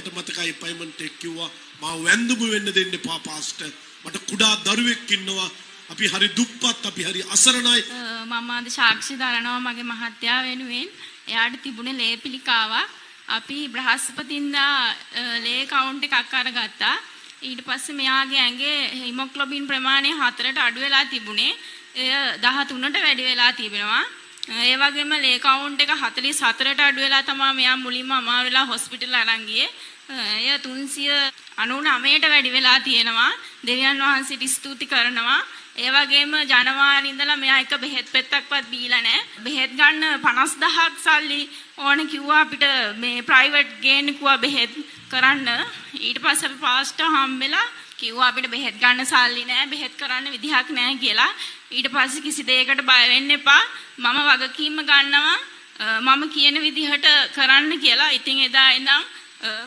මට මතකයි පයිමන්ට් එක කිව්වා මා වැන්දුම වෙන්න දෙන්න එපා පාස්ටර්. මට කුඩා දරුවෙක් ඉන්නවා. අපි හරි දුප්පත්, අපි හරි අසරණයි. මම අද සාක්ෂි දරනවා මගේ මහත්තයා වෙනුවෙන්. එයාට තිබුණේ ලේ පිළිකාවක්. අපි බ්‍රහස්පතින්දා ලේ කවුන්ට් එකක් අරගත්තා. ඊට පස්සේ මෙයාගේ ඇඟේ හිමොග්ලොබින් ප්‍රමාණය 4ට අඩු වෙලා තිබුණේ. එය 13ට වැඩි වෙලා තිබෙනවා. ඒ වගේම ලේ කවුන්ට් එක 44ට අඩු වෙලා තමයි මෙයා මුලින්ම අමාරු වෙලා හොස්පිටල් අරන් ගියේ. එය 399ට වැඩි වෙලා තියෙනවා. දෙවියන් වහන්සේට ස්තුති කරනවා. ඒ වගේම ජනවාරි ඉඳලා මෙයා එක බෙහෙත් පෙත්තක්වත් බීලා නැහැ. බෙහෙත් ගන්න 50000ක් සල්ලි ඕන කිව්වා අපිට මේ ප්‍රයිවට් ගේන්න කිව්වා බෙහෙත් කරන්න. ඊට පස්සේ අපි පාස්ටර් හම්බෙලා කිව්වා අපිට බෙහෙත් ගන්න සල්ලි නැහැ, බෙහෙත් කරන්න විදිහක් නැහැ කියලා. ඊට පස්සේ කිසි දෙයකට බය වෙන්න එපා. මම වගකීම ගන්නවා. මම කියන විදිහට කරන්න කියලා. ඉතින් එදා ඉඳන්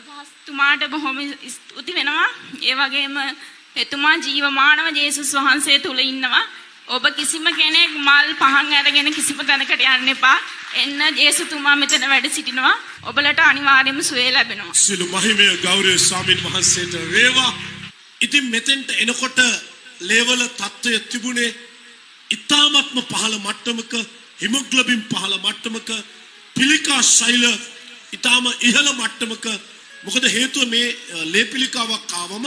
පාස්තුමාට බොහොම ස්තුති වෙනවා. ඒ වගේම එතුමා ජීවමානව ජේසුස් වහන්සේ තුල ඉන්නවා. ඔබ කිසිම කෙනෙක් මල් පහන් අරගෙන කිසිම තැනකට යන්න එපා. එන්න ජේසුතුමා මෙතන වැඩ සිටිනවා. ඔබලට අනිවාර්යයෙන්ම සුවය ලැබෙනවා. සිළු මහිමය ගෞරව ස්වාමීන් වහන්සේට වේවා. ඉතින් මෙතෙන්ට එනකොට ලේවල තත්ත්වය තිබුණේ ඉතාමත්ම පහළ මට්ටමක, හිමොග්ලොබින් පහළ මට්ටමක, පිළිකා ශෛල ඉතාම ඉහළ මට්ටමක. මොකද හේතුව මේ ලේ පිළිකාවක් ආවම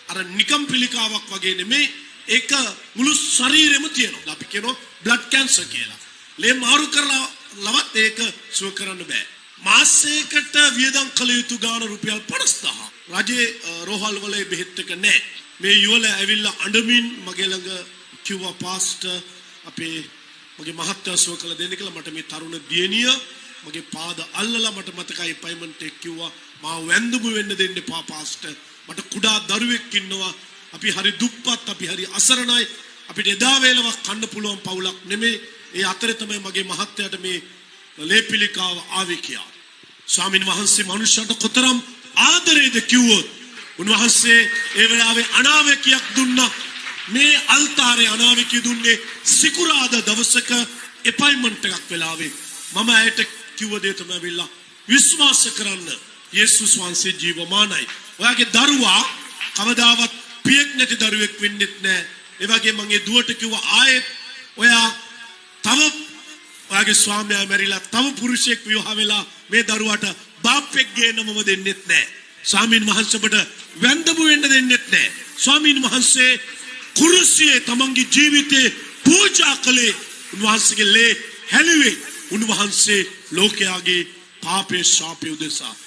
අර නිකම් පිළිකාවක් වගේ නෙමෙයි, ඒක මුළු ශරීරෙම තියෙනවා. අපි කියනවා බ්ලඩ් කැන්සර් කියලා. ලේ මාරු කරලා ලවත් ඒක සුව කරන්න බෑ. මාසයකට වියදම් කළ යුතු ගාණ රුපියල් 50000. රජයේ රෝහල් වල බෙහෙත් එක නැහැ. මේ යුවල ඇවිල්ලා අඬමින් මගේ ළඟ කිව්වා පාස්ටර් අපේ මගේ මහත්තයා සුව කළ දෙන්න කියලා. මට මේ තරුණ දියණිය මගේ පාද අල්ලලා මට මතකයි පයිමන්ට් එක කිව්වා මා වැන්දුම වෙන්න දෙන්න එපා පාස්ටර්. මට කුඩා දරුවෙක් ඉන්නවා. අපි හරි දුප්පත්, අපි හරි අසරණයි. අපිට එදා වේලවක් කන්න පුළුවන් පවුලක් නෙමෙයි. ඒ අතරේ තමයි මගේ මහත්තයාට මේ ලේ පිළිකාව ආවේ කියලා. ස්වාමීන් වහන්සේ මනුෂ්‍යයට කොතරම් ආදරේද කිව්වොත් උන්වහන්සේ ඒ වෙලාවේ අනාවැකියක් දුන්නා. මේ අල්තාරේ අනාවැකිය දුන්නේ සිකුරාදා දවසක එපොයින්ට්මන්ට් එකක් වෙලාවේ. මම ඇයට කිව්ව දේ තමයි වෙලා විශ්වාස කරන්න. යේසුස් වහන්සේ ජීවමානයි. ඔයාගේ දරුවා කවදාවත් පියෙක් නැති දරුවෙක් වෙන්නෙත් නැහැ. ඒ වගේ මම ඒ දුවට කිව්වා ආයෙත් ඔයා තව ඔයාගේ ස්වාමියා මැරිලා තව පුරුෂයෙක් විවාහ වෙලා මේ දරුවාට බාප්පෙක් ගේන්න මම දෙන්නෙත් නැහැ. ස්වාමීන් වහන්සේට වැන්දමු වෙන්න දෙන්නෙත් නැහැ. ස්වාමීන් වහන්සේ කුරුසියේ තමන්ගේ ජීවිතේ පූජා කළේ උන්වහන්සේගේ ලේ හැලුවේ උන්වහන්සේ ලෝකයාගේ පාපේ ශාපය උදෙසා.